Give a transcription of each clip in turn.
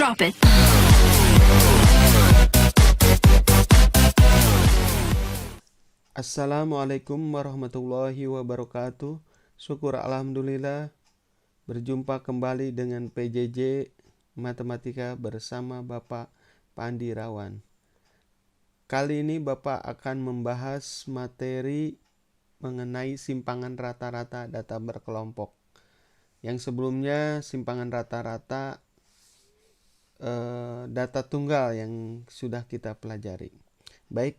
Drop it. Assalamualaikum warahmatullahi wabarakatuh. Syukur alhamdulillah berjumpa kembali dengan PJJ Matematika bersama Bapak Pandi Rawan. Kali ini Bapak akan membahas materi mengenai simpangan rata-rata data berkelompok. Yang sebelumnya simpangan rata-rata data tunggal yang sudah kita pelajari. Baik,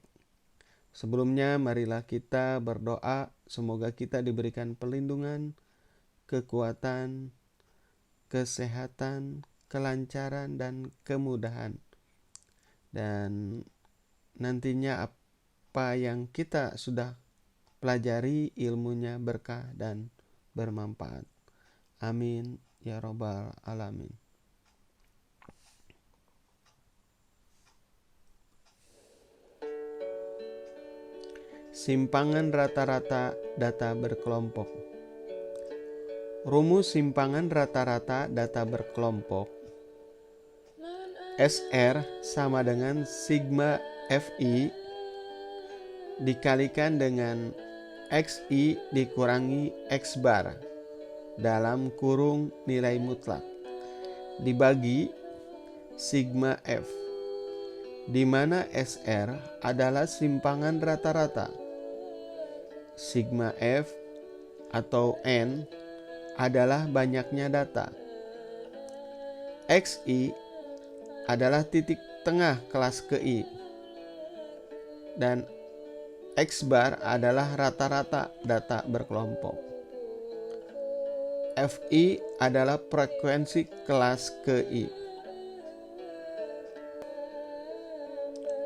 sebelumnya marilah kita berdoa semoga kita diberikan perlindungan, kekuatan, kesehatan, kelancaran, dan kemudahan. Dan nantinya apa yang kita sudah pelajari ilmunya berkah dan bermanfaat. Amin ya robbal alamin. Simpangan rata-rata data berkelompok. Rumus simpangan rata-rata data berkelompok SR sama dengan sigma FI dikalikan dengan XI dikurangi X bar dalam kurung nilai mutlak dibagi sigma F, di mana SR adalah simpangan rata-rata. Sigma F atau N adalah banyaknya data. XI adalah titik tengah kelas KI. Dan X bar adalah rata-rata data berkelompok. FI adalah frekuensi kelas KI.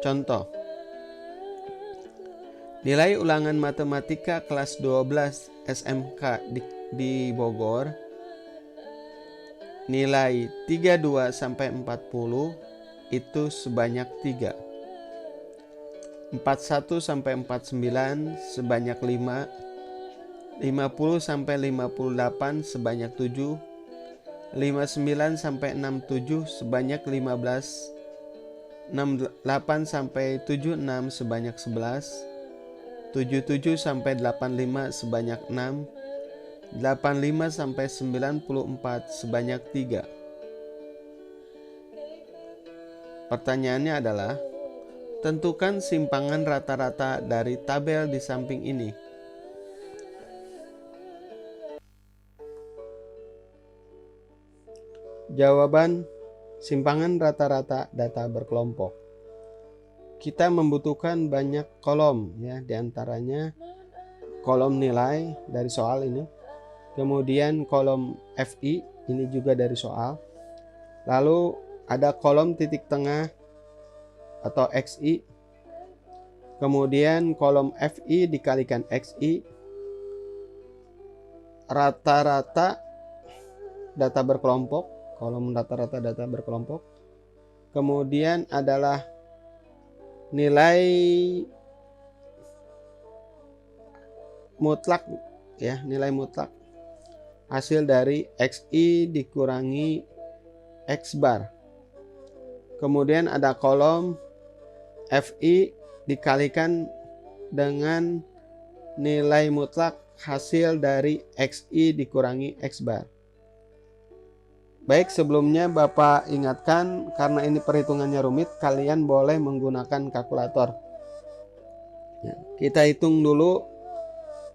Contoh, nilai ulangan matematika kelas 12 SMK di Bogor nilai 32 sampai 40 itu sebanyak 3. 41 sampai 49 sebanyak 5. 50 sampai 58 sebanyak 7. 59 sampai 67 sebanyak 15. 68 sampai 76 sebanyak 11. 77 sampai 85 sebanyak 6, 85 sampai 94 sebanyak 3. Pertanyaannya adalah, tentukan simpangan rata-rata dari tabel di samping ini. Jawaban simpangan rata-rata data berkelompok. Kita membutuhkan banyak kolom ya, diantaranya kolom nilai dari soal ini, kemudian kolom FI ini juga dari soal, lalu ada kolom titik tengah atau XI, kemudian kolom FI dikalikan XI, rata-rata data berkelompok, kolom rata-rata data berkelompok, kemudian adalah nilai mutlak ya, nilai mutlak hasil dari XI dikurangi X bar. Kemudian ada kolom FI dikalikan dengan nilai mutlak hasil dari XI dikurangi X bar. Baik, sebelumnya Bapak ingatkan, karena ini perhitungannya rumit, kalian boleh menggunakan kalkulator. Ya, kita hitung dulu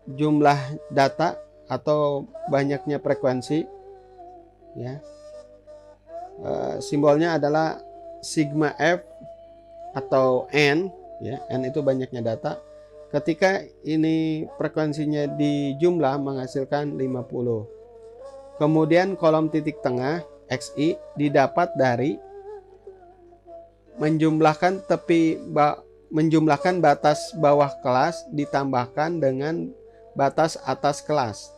jumlah data atau banyaknya frekuensi. Ya, simbolnya adalah sigma F atau N. Ya, N itu banyaknya data. Ketika ini frekuensinya dijumlah menghasilkan 50. Kemudian kolom titik tengah XI didapat dari menjumlahkan batas bawah kelas ditambahkan dengan batas atas kelas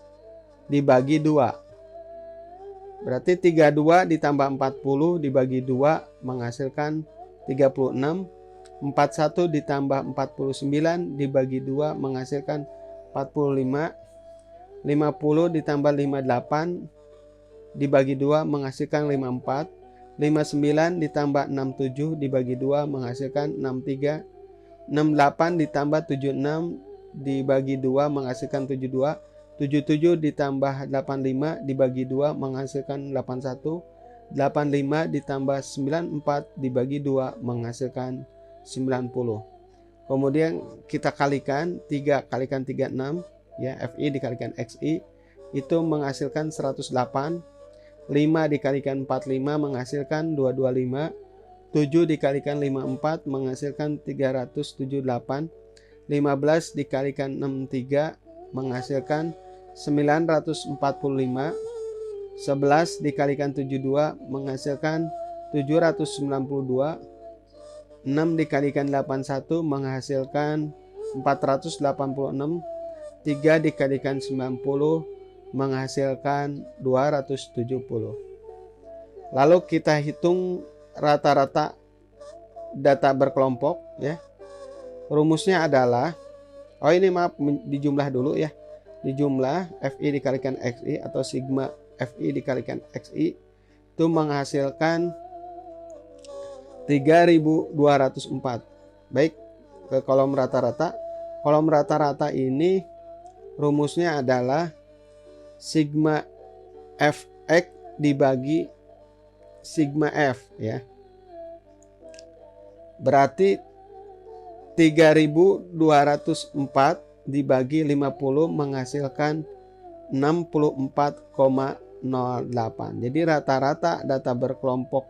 dibagi 2. Berarti 32 ditambah 40 dibagi 2 menghasilkan 36. 41 ditambah 49 dibagi 2 menghasilkan 45. 50 ditambah 58 dibagi 2 menghasilkan 54. 59 ditambah 67 dibagi 2 menghasilkan 63. 68 ditambah 76 dibagi 2 menghasilkan 72. 77 ditambah 85 dibagi 2 menghasilkan 81. 85 ditambah 94 dibagi 2 menghasilkan 90. Kemudian kita kalikan 3 kalikan 3 6 ya, FI dikalikan XI itu menghasilkan 108. 5 dikalikan 45 menghasilkan 225. 7 dikalikan 54 menghasilkan 378. 15 dikalikan 63 menghasilkan 945. 11 dikalikan 72 menghasilkan 792. 6 dikalikan 81 menghasilkan 486. 3 dikalikan 90 menghasilkan 270. Lalu kita hitung rata-rata data berkelompok ya. Rumusnya adalah dijumlah dulu ya. Dijumlah FI dikalikan XI atau sigma FI dikalikan XI itu menghasilkan 3204. Baik, ke kolom rata-rata. Kolom rata-rata ini rumusnya adalah sigma Fx dibagi sigma F ya. Berarti 3204 dibagi 50 menghasilkan 64,08. Jadi rata-rata data berkelompok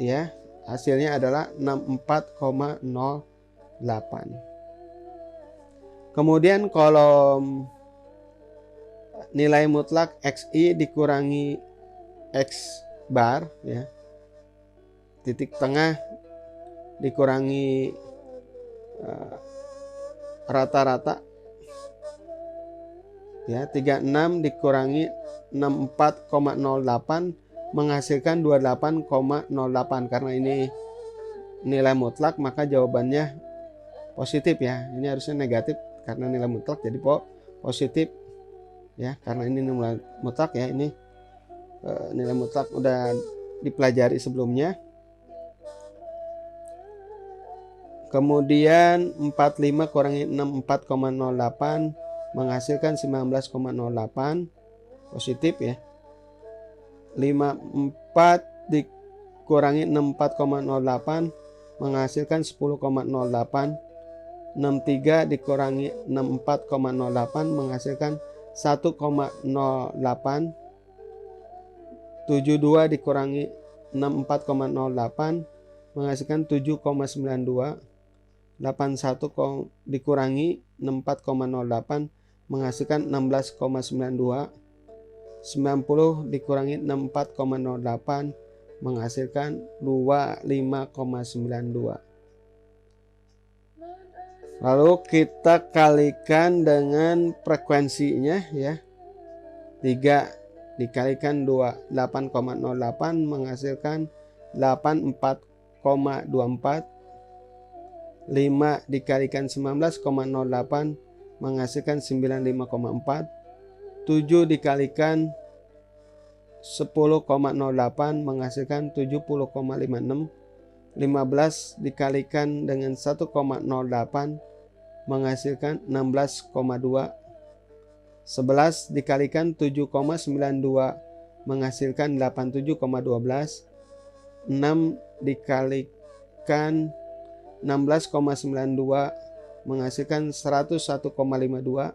ya, hasilnya adalah 64,08. Kemudian kolom nilai mutlak XI dikurangi X bar ya. Titik tengah dikurangi rata-rata ya, 36 dikurangi 64,08 menghasilkan 28,08. Karena ini nilai mutlak maka jawabannya positif ya. Ini harusnya negatif karena nilai mutlak jadi positif ya, karena ini nilai mutlak ya. Ini nilai mutlak udah dipelajari sebelumnya. Kemudian 45 kurangi 64,08 menghasilkan 19,08 positif ya. 54 dikurangi 64,08 menghasilkan 10,08. 63 dikurangi 64,08 menghasilkan 1,08. 72 dikurangi 64,08 menghasilkan 7,92. 81 dikurangi 64,08 menghasilkan 16,92. 90 dikurangi 64,08 menghasilkan 25,92. Lalu kita kalikan dengan frekuensinya ya. 3 dikalikan 2 8,08 menghasilkan 84,24. 5 dikalikan 19,08 menghasilkan 95,4. 7 dikalikan 10,08 menghasilkan 70,56. 15 dikalikan dengan 1,08 menghasilkan 16,2. 11 dikalikan 7,92 menghasilkan 87,12. 6 dikalikan 16,92 menghasilkan 101,52.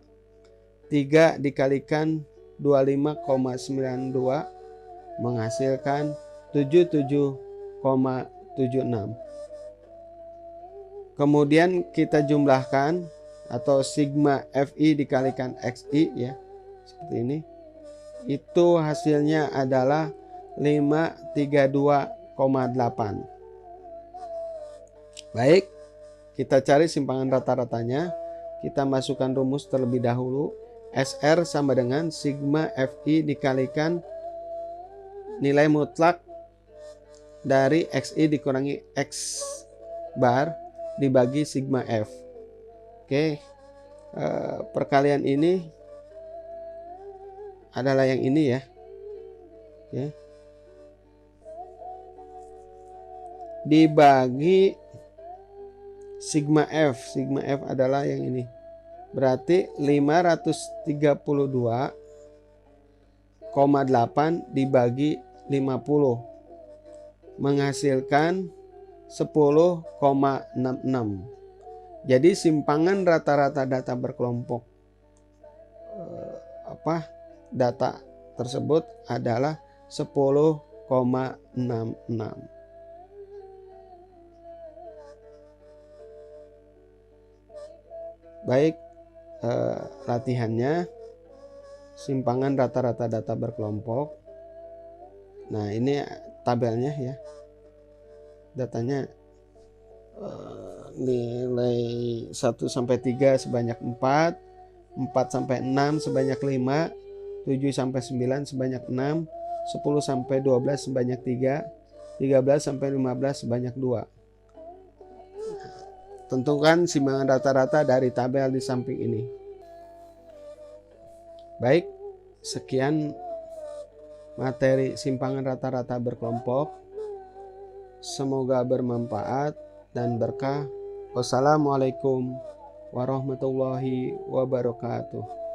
3 dikalikan 25,92 menghasilkan 77,76. Kemudian kita jumlahkan atau sigma FI dikalikan XI ya, seperti ini. Itu hasilnya adalah 532,8. Baik, kita cari simpangan rata-ratanya. Kita masukkan rumus terlebih dahulu. SR sama dengan sigma FI dikalikan nilai mutlak dari XI dikurangi X bar dibagi sigma F. Oke, perkalian ini adalah yang ini ya. Oke. dibagi sigma F. Sigma F adalah yang ini. Berarti 532,8 dibagi 50 menghasilkan 10,66. Jadi simpangan rata-rata data berkelompok data tersebut adalah 10,66. Baik, latihannya simpangan rata-rata data berkelompok. Nah, ini tabelnya ya. Datanya nilai 1 sampai 3 sebanyak 4, 4 sampai 6 sebanyak 5, 7 sampai 9 sebanyak 6, 10 sampai 12 sebanyak 3, 13 sampai 15 sebanyak 2. Tentukan simpangan rata-rata dari tabel di samping ini. Baik, sekian materi simpangan rata-rata berkelompok. Semoga bermanfaat dan berkah. Wassalamualaikum warahmatullahi wabarakatuh.